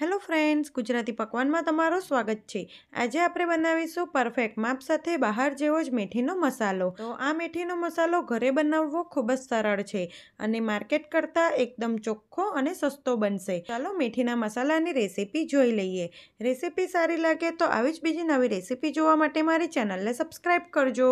Hello friends, Gujarati पकवान में तमारो स्वागत है। आज आपणे बनावीशुं परफेक्ट माप साथे बहार जेवो ज मेथीनो मसालो। तो आ मेथीनो मसालो घरे बनावવો खूब ज सरळ छे अने मार्केट करता एकदम चोख्खो अने सस्तो बनशे। चालो मेथीना मसालानी रेसिपी जोई लईए। रेसिपी सारी लागे तो आवी ज बीजी नवी रेसिपी जोवा माटे मारी चेनलने सब्सक्राइब करजो।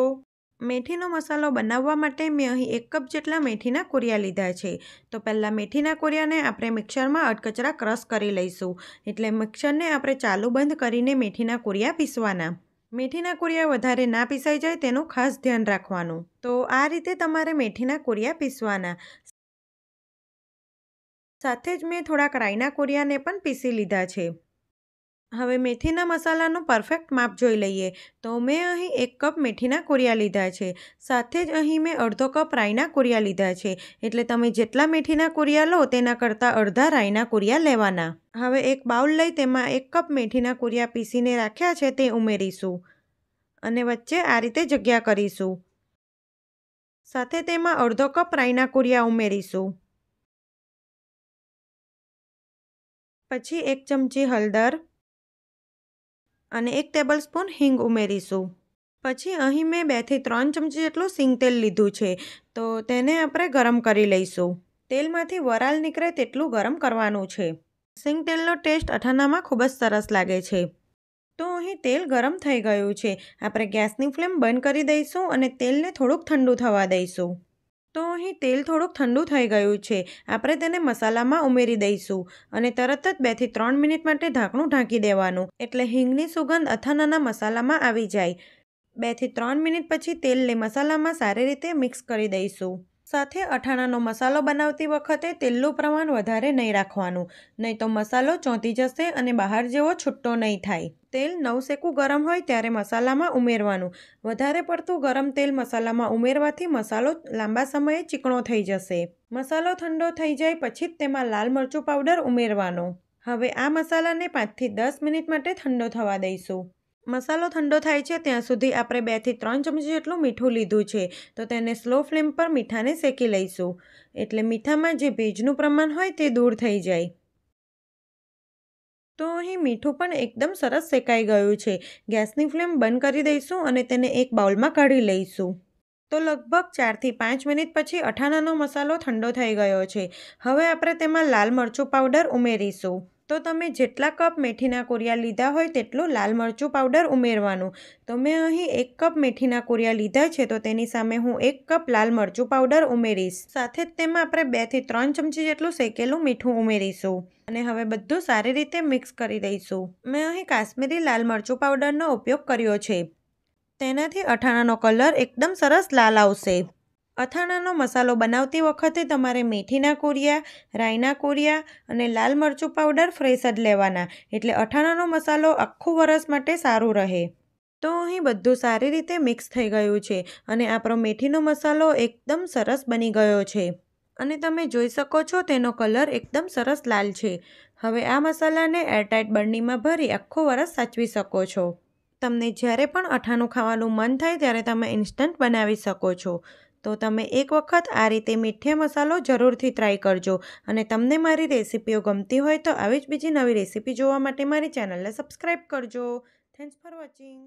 मेथीनो मसालो बनाववा माटे मैं अहीं 1 कप जेटला मेथीना कोरिया लीधा छे। तो पहला मेथीना कोरियाने आपणे मिक्सरमां अधकचरा क्रश करी लईशुं। एटले मिक्सरने आपणे चालू बंध करीने मेथीना कोरिया पीसवाना। मेथीना कोरिया वधारे ना पीसाई जाय तेनुं खास ध्यान राखवानुं। तो आ रीते तमारे मेथीना कोरिया पीसवाना। साथे ज मैं थोड़ाक राईना कोरियाने पण पीसी लीधा छे। हवे मेथीना मसालानुं परफेक्ट माप जोई लईए। तो मैं अहीं 1 कप मेथीना कोरिया लीधा छे। साथे ज अहीं मैं अर्धो कप राईना कोरिया लीधा छे। एटले तमे जेटला मेथीना कोरिया लो तेना करता अर्धा राईना कोरिया लेवाना। हवे एक बाउल लई तेमां 1 कप मेथीना कोरिया पीसीने राख्या छे ते उमेरीशुं अने वच्चे आ रीते जग्या करीशुं। साथे तेमां अर्धो कप राईना कोरिया उमेरीशुं। पछी 1 चमची हळदर અને 1 ટેબલસ્પૂન હિંગ ઉમેરીશું। પછી અહીં મેં 2 થી 3 ચમચી જેટલું સિંગ તેલ લીધું છે, તો તેને આપણે ગરમ કરી લઈશું। તેલમાંથી વરાળ નીકળે તેટલું ગરમ કરવાનું છે। સિંગ તેલનો ટેસ્ટ અથાનામાં ખૂબ જ સરસ લાગે છે। તો અહીં તેલ ગરમ થઈ ગયું છે। આપણે ગેસની ફ્લેમ બંધ કરી દઈશું અને તેલને થોડુંક ઠંડુ થવા દઈશું। તો અહીં તેલ થોડુંક ઠંડુ થઈ ગયું છે। આપણે તેને મસાલામાં ઉમેરી દઈશું અને તરત જ 2 થી 3 મિનિટ માટે ઢાંકણું ઢાંકી દેવાનું, એટલે હિંગની સુગંધ અથાનાના મસાલામાં આવી જાય। 2 થી 3 મિનિટ પછી તેલને મસાલામાં સારી રીતે મિક્સ કરી દઈશું। સાથે અથાણાનો મસાલો બનાવતી વખતે તેલનું પ્રમાણ વધારે નહીં રાખવાનું, નહીં તો મસાલો ચોંટી જશે અને બહાર જેવો છૂટ્ટો નહીં થાય। તેલ નવસેકું ગરમ હોય ત્યારે મસાલામાં ઉમેરવાનું। વધારે પડતું ગરમ તેલ મસાલામાં ઉમેરવાથી મસાલો લાંબા સમયે ચીકણો થઈ જશે। મસાલો ઠંડો થઈ જાય પછી જ તેમાં લાલ મરચું પાવડર ઉમેરવાનો। હવે આ મસાલાને 5 થી 10 મિનિટ માટે ઠંડો થવા દઈશું। મસાલો ઠંડો થાય છે ત્યાં સુધી આપણે 2 થી 3 ચમચી જેટલું મીઠું લીધું છે, તો તેને સ્લો ફ્લેમ પર મીઠાને શેકી લઈશું, એટલે મીઠામાં જે ભેજનું પ્રમાણ હોય તે દૂર થઈ જાય। તો અહીં મીઠું પણ એકદમ સરસ શેકાઈ ગયું છે। ગેસની ફ્લેમ બંધ કરી દઈશું અને તેને એક બાઉલમાં કાઢી લઈશું। તો લગભગ 4 થી 5 મિનિટ પછી અથાણાનો મસાલો ઠંડો થઈ ગયો છે। હવે આપણે તેમાં લાલ મરચું પાવડર ઉમેરીશું। તો તમે જેટલા કપ મેથીના કોરિયા લીધા હોય તેટલું લાલ મરચું પાવડર ઉમેરવાનું। તો મેં અહીં 1 કપ મેથીના કોરિયા લીધા છે, તો તેની સામે હું 1 કપ લાલ મરચું પાવડર ઉમેરીશ। સાથે જ તેમાં આપણે 2 થી 3 ચમચી જેટલું શેકેલું મીઠું ઉમેરીશું અને હવે બધું સારી રીતે મિક્સ કરી દઈશું। મેં અહીં કાશ્મીરી લાલ મરચું પાવડરનો ઉપયોગ કર્યો છે, તેનાથી અથાણાનો કલર એકદમ સરસ લાલ આવશે। અથાણાનો મસાલો બનાવતી વખતે તમારે મેથીના કોરિયા, રાઈના કોરિયા અને લાલ મરચું પાવડર ફ્રેશ જ લેવાના, એટલે અથાણાનો મસાલો આખું વરસ માટે સારું રહે। તો અહીં બધું સારી રીતે મિક્સ થઈ ગયું છે અને આપણો મેથીનો મસાલો એકદમ સરસ બની ગયો છે અને તમે જોઈ શકો છો તેનો કલર એકદમ સરસ લાલ છે। હવે આ મસાલાને એરટાઇટ બરણીમાં ભરી આખું વરસ સાચવી શકો છો। તમને જ્યારે પણ અથાણું ખાવાનું મન થાય ત્યારે તમે ઇન્સ્ટન્ટ બનાવી શકો છો। તો તમે એક વખત આ રીતે મેથીયો મસાલો જરૂરથી ટ્રાય કરજો અને તમને મારી રેસિપીઓ ગમતી હોય તો આવી જ બીજી નવી રેસિપી જોવા માટે મારી ચેનલને સબસ્ક્રાઈબ કરજો। Thanks for watching.